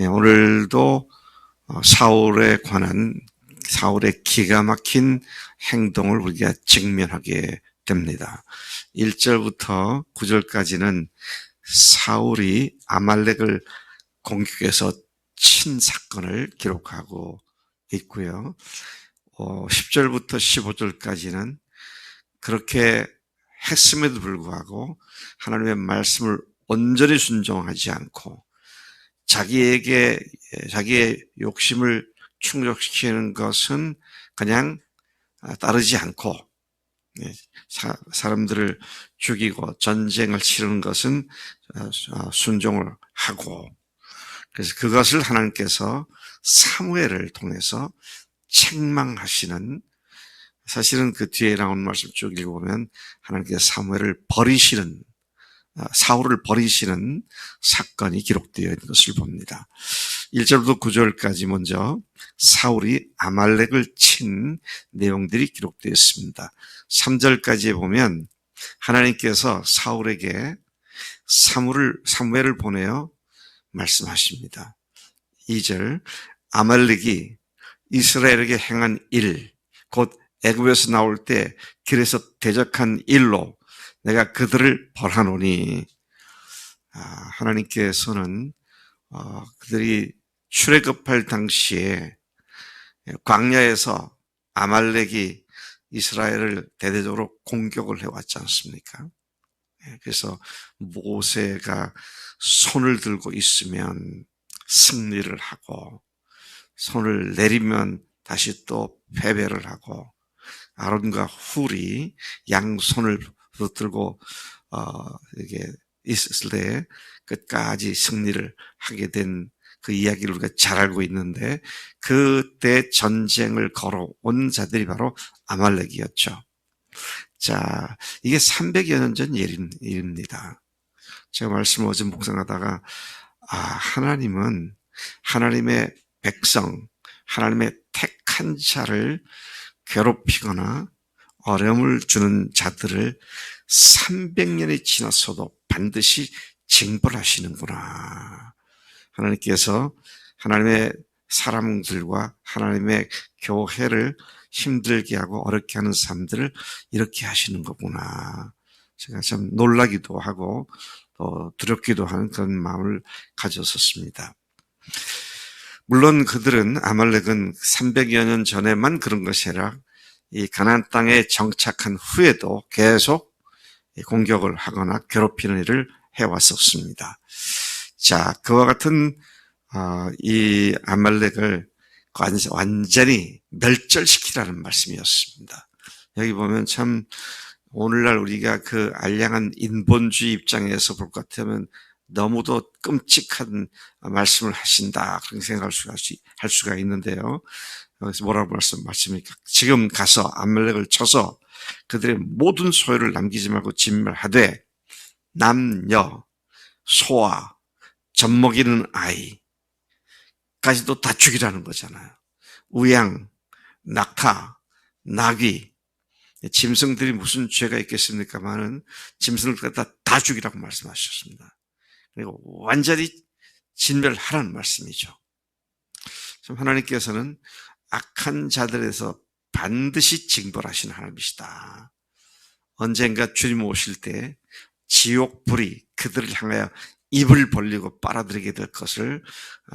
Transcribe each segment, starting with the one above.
오늘도 사울의 기가 막힌 행동을 우리가 직면하게 됩니다. 1절부터 9절까지는 사울이 아말렉을 공격해서 친 사건을 기록하고 있고요. 10절부터 15절까지는 그렇게 했음에도 불구하고 하나님의 말씀을 온전히 순종하지 않고 자기의 욕심을 충족시키는 것은 그냥 따르지 않고 사람들을 죽이고 전쟁을 치르는 것은 순종을 하고, 그래서 그것을 하나님께서 사무엘을 통해서 책망하시는, 사실은 그 뒤에 나오는 말씀 쭉 읽어보면 하나님께서 사울을 버리시는 사건이 기록되어 있는 것을 봅니다. 1절부터 9절까지 먼저 사울이 아말렉을 친 내용들이 기록되어 있습니다. 3절까지에 보면 하나님께서 사울에게 사무엘을 보내어 말씀하십니다. 2절, 아말렉이 이스라엘에게 행한 일, 곧 애굽에서 나올 때 길에서 대적한 일로 내가 그들을 벌하노니, 하나님께서는 그들이 출애굽할 당시에 광야에서 아말렉이 이스라엘을 대대적으로 공격을 해왔지 않습니까? 그래서 모세가 손을 들고 있으면 승리를 하고, 손을 내리면 다시 또 패배를 하고, 아론과 훌이 양손을 들고 이게 있을 때 끝까지 승리를 하게 된 그 이야기를 우리가 잘 알고 있는데, 그때 전쟁을 걸어온 자들이 바로 아말렉이었죠. 자, 이게 300여 년 전 일입니다. 제가 말씀을 어제 묵상하다가 하나님은 하나님의 백성, 하나님의 택한 자를 괴롭히거나 어려움을 주는 자들을 300년이 지났어도 반드시 징벌하시는구나. 하나님께서 하나님의 사람들과 하나님의 교회를 힘들게 하고 어렵게 하는 사람들을 이렇게 하시는 거구나. 제가 참 놀라기도 하고 또 두렵기도 하는 그런 마음을 가졌었습니다. 물론 아말렉은 300여 년 전에만 그런 것이 아니라 이 가나안 땅에 정착한 후에도 계속 공격을 하거나 괴롭히는 일을 해왔었습니다. 자, 그와 같은 이 아말렉을 완전히 멸절시키라는 말씀이었습니다. 여기 보면 참 오늘날 우리가 그 알량한 인본주의 입장에서 볼 것 같으면 너무도 끔찍한 말씀을 하신다, 그런 생각할 수가 있는데요. 여기서 뭐라고 말씀입니까? 지금 가서 아말렉을 쳐서 그들의 모든 소유를 남기지 말고 진멸하되 남녀, 소아, 젖먹이는 아이까지도 다 죽이라는 거잖아요. 우양, 낙타, 나귀, 짐승들이 무슨 죄가 있겠습니까만은 짐승을 다 죽이라고 말씀하셨습니다. 그리고 완전히 진멸하라는 말씀이죠. 하나님께서는 악한 자들에서 반드시 징벌하시는 하나님이시다. 언젠가 주님 오실 때 지옥불이 그들을 향하여 입을 벌리고 빨아들이게 될 것을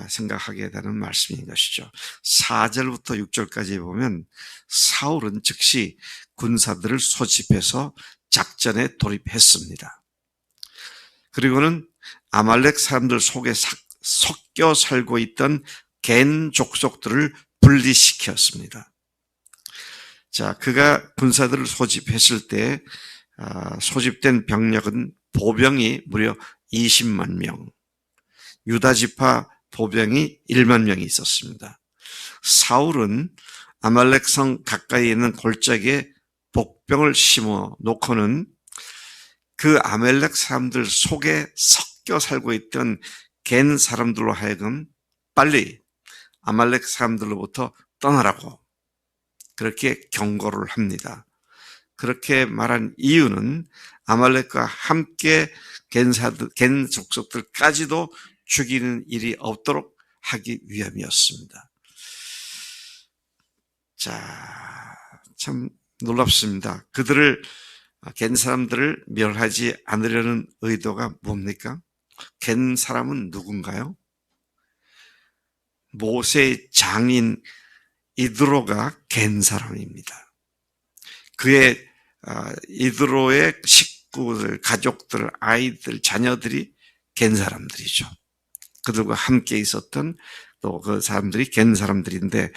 생각하게 되는 말씀인 것이죠. 4절부터 6절까지 보면 사울은 즉시 군사들을 소집해서 작전에 돌입했습니다. 그리고는 아말렉 사람들 속에 섞여 살고 있던 겐 족속들을 분리시켰습니다. 자, 그가 군사들을 소집했을 때 소집된 병력은 보병이 무려 20만 명, 유다지파 보병이 1만 명이 있었습니다. 사울은 아말렉 성 가까이에 있는 골짜기에 복병을 심어 놓고는 그 아말렉 사람들 속에 섞여 살고 있던 겐 사람들로 하여금 빨리 아말렉 사람들로부터 떠나라고 그렇게 경고를 합니다. 그렇게 말한 이유는 아말렉과 함께 겐 족속들까지도 죽이는 일이 없도록 하기 위함이었습니다. 자, 참 놀랍습니다. 갠 사람들을 멸하지 않으려는 의도가 뭡니까? 갠 사람은 누군가요? 모세의 장인 이드로가 갠 사람입니다. 그의 이드로의 식구들, 가족들, 아이들, 자녀들이 갠 사람들이죠. 그들과 함께 있었던 또 그 사람들이 갠 사람들인데,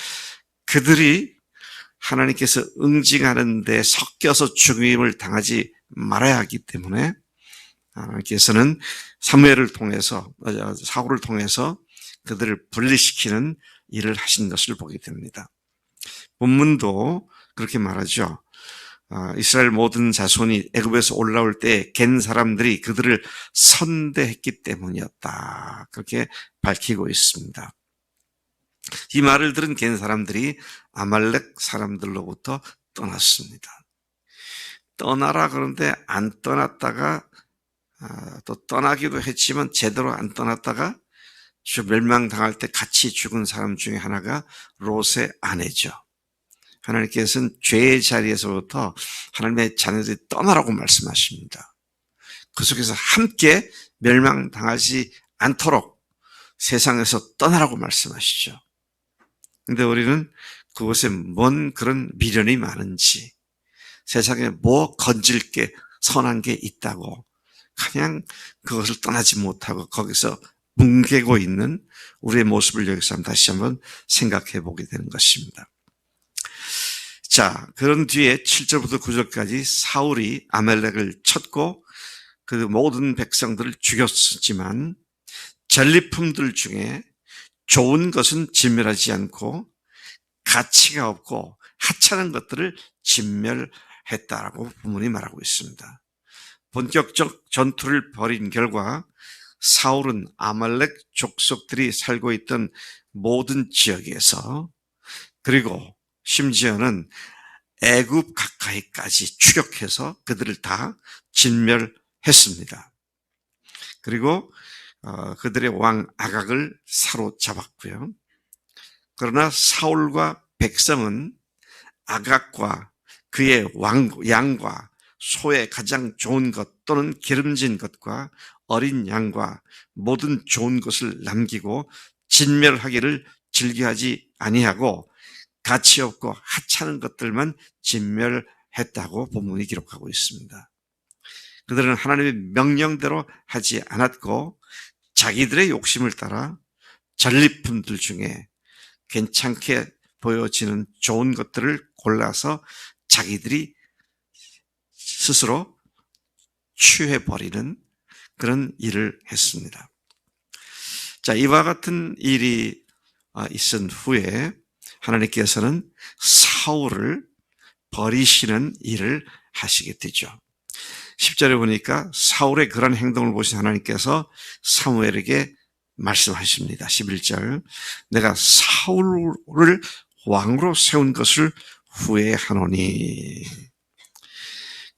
그들이 하나님께서 응징하는 데 섞여서 죽임을 당하지 말아야 하기 때문에 하나님께서는 사무엘을 통해서, 사울을 통해서 그들을 분리시키는 일을 하신 것을 보게 됩니다. 본문도 그렇게 말하죠. 이스라엘 모든 자손이 애굽에서 올라올 때 갠 사람들이 그들을 선대했기 때문이었다. 그렇게 밝히고 있습니다. 이 말을 들은 갠 사람들이 아말렉 사람들로부터 떠났습니다. 떠나라 그런데 안 떠났다가 또 떠나기도 했지만 제대로 안 떠났다가 멸망당할 때 같이 죽은 사람 중에 하나가 롯의 아내죠. 하나님께서는 죄의 자리에서부터 하나님의 자녀들이 떠나라고 말씀하십니다. 그 속에서 함께 멸망당하지 않도록 세상에서 떠나라고 말씀하시죠. 근데 우리는 그곳에 뭔 그런 미련이 많은지, 세상에 뭐 건질 게 선한 게 있다고 그냥 그것을 떠나지 못하고 거기서 뭉개고 있는 우리의 모습을 여기서 다시 한번 생각해 보게 되는 것입니다. 자, 그런 뒤에 7절부터 9절까지 사울이 아말렉을 쳤고 그 모든 백성들을 죽였지만 전리품들 중에 좋은 것은 진멸하지 않고 가치가 없고 하찮은 것들을 진멸했다라고 본문이 말하고 있습니다. 본격적 전투를 벌인 결과 사울은 아말렉 족속들이 살고 있던 모든 지역에서, 그리고 심지어는 애굽 가까이까지 추격해서 그들을 다 진멸했습니다. 그리고 그들의 왕 아각을 사로잡았고요. 그러나 사울과 백성은 아각과 그의 양과 소의 가장 좋은 것 또는 기름진 것과 어린 양과 모든 좋은 것을 남기고 진멸하기를 즐겨하지 아니하고 가치 없고 하찮은 것들만 진멸했다고 본문이 기록하고 있습니다. 그들은 하나님의 명령대로 하지 않았고 자기들의 욕심을 따라 전리품들 중에 괜찮게 보여지는 좋은 것들을 골라서 자기들이 스스로 취해버리는 그런 일을 했습니다. 자, 이와 같은 일이 있은 후에 하나님께서는 사울을 버리시는 일을 하시게 되죠. 10절에 보니까 사울의 그런 행동을 보신 하나님께서 사무엘에게 말씀하십니다. 11절, 내가 사울을 왕으로 세운 것을 후회하노니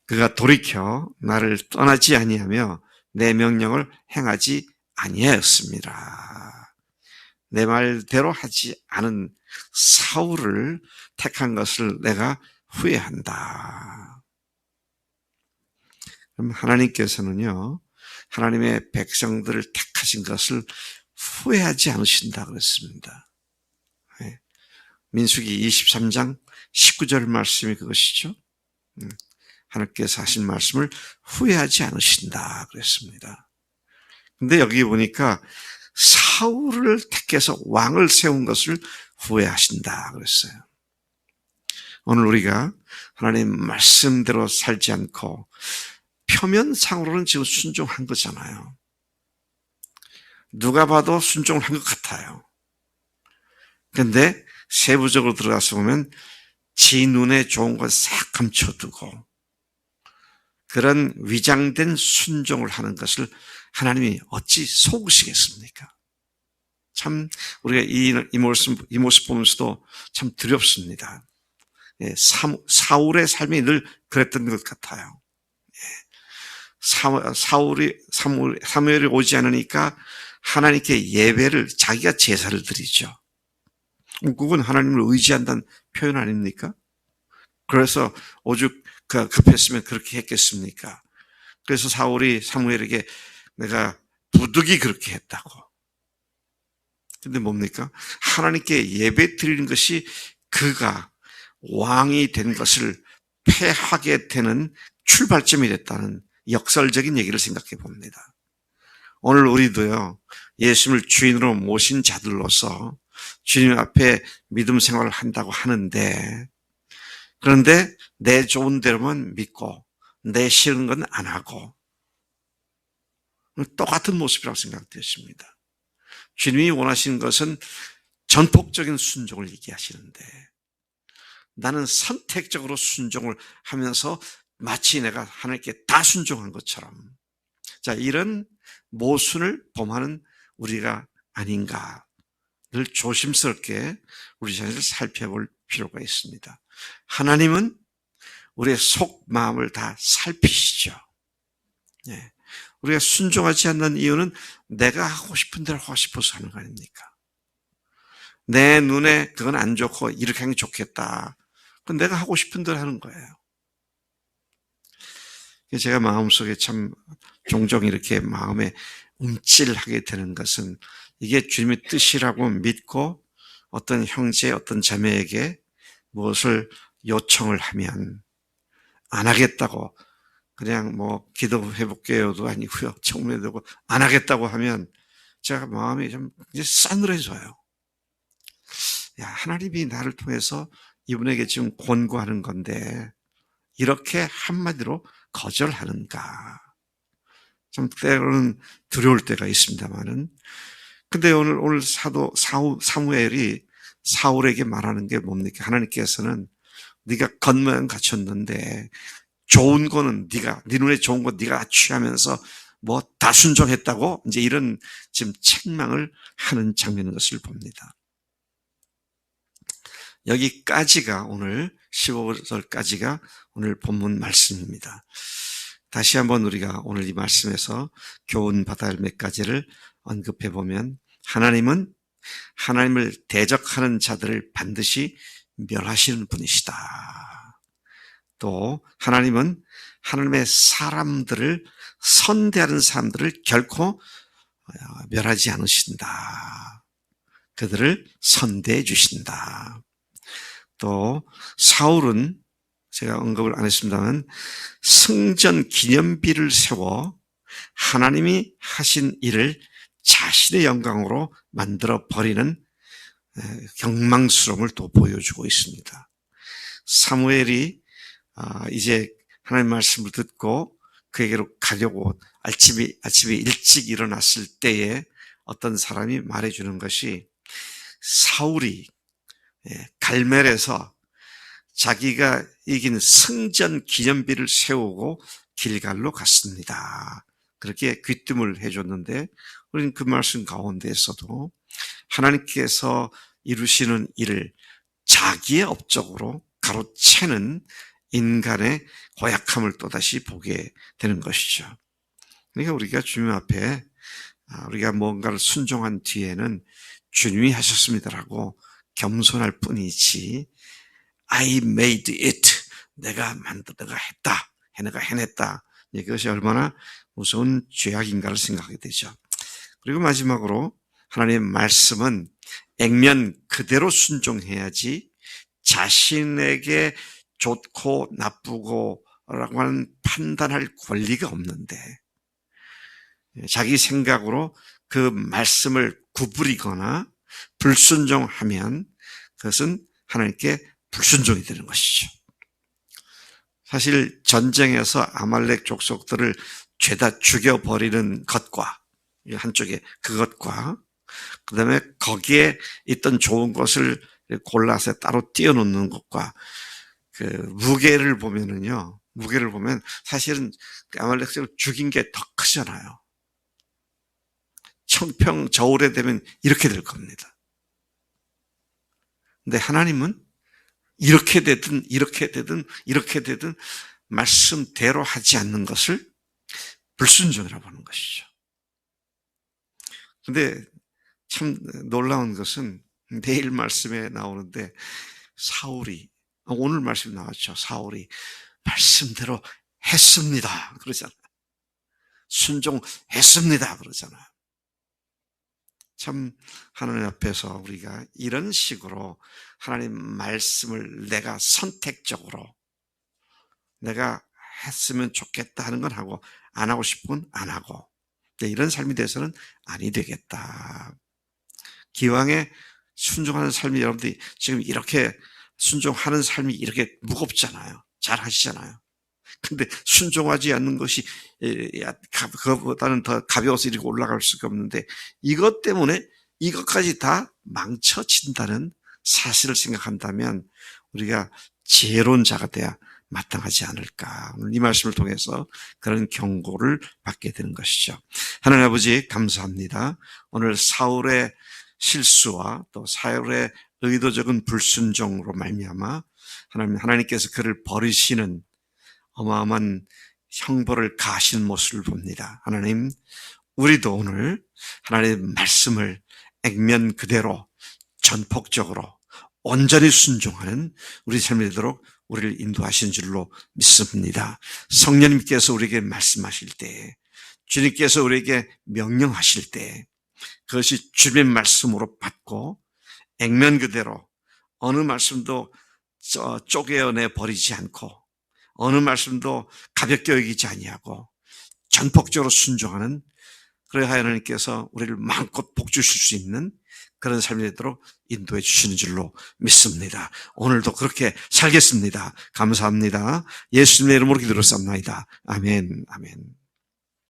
그가 돌이켜 나를 떠나지 아니하며 내 명령을 행하지 아니하였습니다. 내 말대로 하지 않은 사울을 택한 것을 내가 후회한다. 그럼 하나님께서는요, 하나님의 백성들을 택하신 것을 후회하지 않으신다 그랬습니다. 민수기 23장 19절 말씀이 그것이죠. 하나님께서 하신 말씀을 후회하지 않으신다 그랬습니다. 근데 여기 보니까 사울을 택해서 왕을 세운 것을 후회하신다 그랬어요. 오늘 우리가 하나님 말씀대로 살지 않고 표면상으로는 지금 순종한 거잖아요. 누가 봐도 순종을 한 것 같아요. 그런데 세부적으로 들어가서 보면 지 눈에 좋은 걸 싹 감춰두고 그런 위장된 순종을 하는 것을 하나님이 어찌 속으시겠습니까? 참 우리가 이 모습 보면서도 참 두렵습니다. 사울의 삶이 늘 그랬던 것 같아요. 사무엘이 오지 않으니까 하나님께 예배를, 자기가 제사를 드리죠. 그건 하나님을 의지한다는 표현 아닙니까? 그래서 오죽 급했으면 그렇게 했겠습니까? 그래서 사울이 사무엘에게 내가 부득이 그렇게 했다고. 근데 뭡니까? 하나님께 예배 드리는 것이 그가 왕이 된 것을 패하게 되는 출발점이 됐다는 역설적인 얘기를 생각해 봅니다. 오늘 우리도요, 예수님을 주인으로 모신 자들로서 주님 앞에 믿음 생활을 한다고 하는데, 그런데 내 좋은 대로만 믿고 내 싫은 건 안 하고 똑같은 모습이라고 생각되었습니다. 주님이 원하시는 것은 전폭적인 순종을 얘기하시는데 나는 선택적으로 순종을 하면서 마치 내가 하나님께 다 순종한 것처럼, 자, 이런 모순을 범하는 우리가 아닌가 늘 조심스럽게 우리 자신을 살펴볼 필요가 있습니다. 하나님은 우리의 속마음을 다 살피시죠. 예. 우리가 순종하지 않는 이유는 내가 하고 싶은 대로 하고 싶어서 하는 거 아닙니까? 내 눈에 그건 안 좋고 이렇게 하는 게 좋겠다. 그건 내가 하고 싶은 대로 하는 거예요. 제가 마음속에 참 종종 이렇게 마음에 움찔하게 되는 것은 이게 주님의 뜻이라고 믿고 어떤 형제, 어떤 자매에게 무엇을 요청을 하면 안 하겠다고 그냥 기도해 볼게요도 아니고요. 청문회도 안 하겠다고 하면 제가 마음이 좀 이제 싸늘해져요. 야, 하나님이 나를 통해서 이분에게 지금 권고하는 건데 이렇게 한마디로 거절하는가. 좀 때로는 두려울 때가 있습니다만은. 근데 오늘 사도 사무엘이 사울에게 말하는 게 뭡니까? 하나님께서는 네가 겉모양 갖췄는데 좋은 거는 네 눈에 좋은 거 네가 취하면서 다 순종했다고 이제 이런 지금 책망을 하는 장면인 것을 봅니다. 여기까지가 오늘 15절까지가 오늘 본문 말씀입니다. 다시 한번 우리가 오늘 이 말씀에서 교훈 받아야 할 몇 가지를 언급해 보면, 하나님은 하나님을 대적하는 자들을 반드시 멸하시는 분이시다. 또 하나님은 하나님의 사람들을, 선대하는 사람들을 결코 멸하지 않으신다. 그들을 선대해 주신다. 또 사울은 제가 언급을 안 했습니다만 승전 기념비를 세워 하나님이 하신 일을 자신의 영광으로 만들어 버리는 경망스러움을 또 보여주고 있습니다. 사무엘이 이제 하나님 말씀을 듣고 그에게로 가려고 아침에 일찍 일어났을 때에 어떤 사람이 말해주는 것이, 사울이 갈멜에서 자기가 이긴 승전 기념비를 세우고 길갈로 갔습니다. 그렇게 귀뜸을 해줬는데, 우리는 그 말씀 가운데에서도 하나님께서 이루시는 일을 자기의 업적으로 가로채는 인간의 고약함을 또다시 보게 되는 것이죠. 그러니까 우리가 주님 앞에 우리가 뭔가를 순종한 뒤에는 주님이 하셨습니다라고 겸손할 뿐이지, I made it, 내가 했다, 내가 해냈다, 이것이 얼마나 무서운 죄악인가를 생각하게 되죠. 그리고 마지막으로 하나님의 말씀은 액면 그대로 순종해야지 자신에게 좋고 나쁘고 라고 하는 판단할 권리가 없는데, 자기 생각으로 그 말씀을 구부리거나 불순종하면 그것은 하나님께 불순종이 되는 것이죠. 사실 전쟁에서 아말렉 족속들을 죄다 죽여버리는 것과, 한쪽에 그것과, 그 다음에 거기에 있던 좋은 것을 골라서 따로 띄워놓는 것과, 그 무게를 보면 사실은 아말렉을 죽인 게 더 크잖아요. 청평 저울에 되면 이렇게 될 겁니다. 근데 하나님은 이렇게 되든 말씀대로 하지 않는 것을 불순종이라고 하는 것이죠. 근데 참 놀라운 것은 내일 말씀에 나오는데 사울이, 오늘 말씀 나왔죠. 사울이 말씀대로 했습니다 그러잖아요. 순종했습니다 그러잖아요. 참 하나님 앞에서 우리가 이런 식으로 하나님 말씀을 내가 선택적으로 내가 했으면 좋겠다 하는 건 하고 안 하고 싶은 건 안 하고 이런 삶이 돼서는 아니 되겠다. 기왕에 순종하는 삶이 여러분들이 지금 이렇게 순종하는 삶이 이렇게 무겁잖아요. 잘 하시잖아요. 근데 순종하지 않는 것이 그것보다는 더 가벼워서 이렇게 올라갈 수가 없는데 이것 때문에 이것까지 다 망쳐진다는 사실을 생각한다면 우리가 지혜로운 자가 돼야 마땅하지 않을까. 오늘 이 말씀을 통해서 그런 경고를 받게 되는 것이죠. 하나님 아버지 감사합니다. 오늘 사울의 실수와 또 사울의 의도적인 불순종으로 말미암아 하나님께서 그를 버리시는 어마어마한 형벌을 가하시는 모습을 봅니다. 하나님, 우리도 오늘 하나님의 말씀을 액면 그대로 전폭적으로 온전히 순종하는 우리 삶이 되도록 우리를 인도하시는 줄로 믿습니다. 성령님께서 우리에게 말씀하실 때, 주님께서 우리에게 명령하실 때 그것이 주님의 말씀으로 받고 액면 그대로 어느 말씀도 쪼개어내 버리지 않고 어느 말씀도 가볍게 여기지 아니하고 전폭적으로 순종하는, 그래야 하나님께서 우리를 마음껏 복 주실 수 있는 그런 삶이 되도록 인도해 주시는 줄로 믿습니다. 오늘도 그렇게 살겠습니다. 감사합니다. 예수님의 이름으로 기도를 쌉나이다. 아멘. 아멘.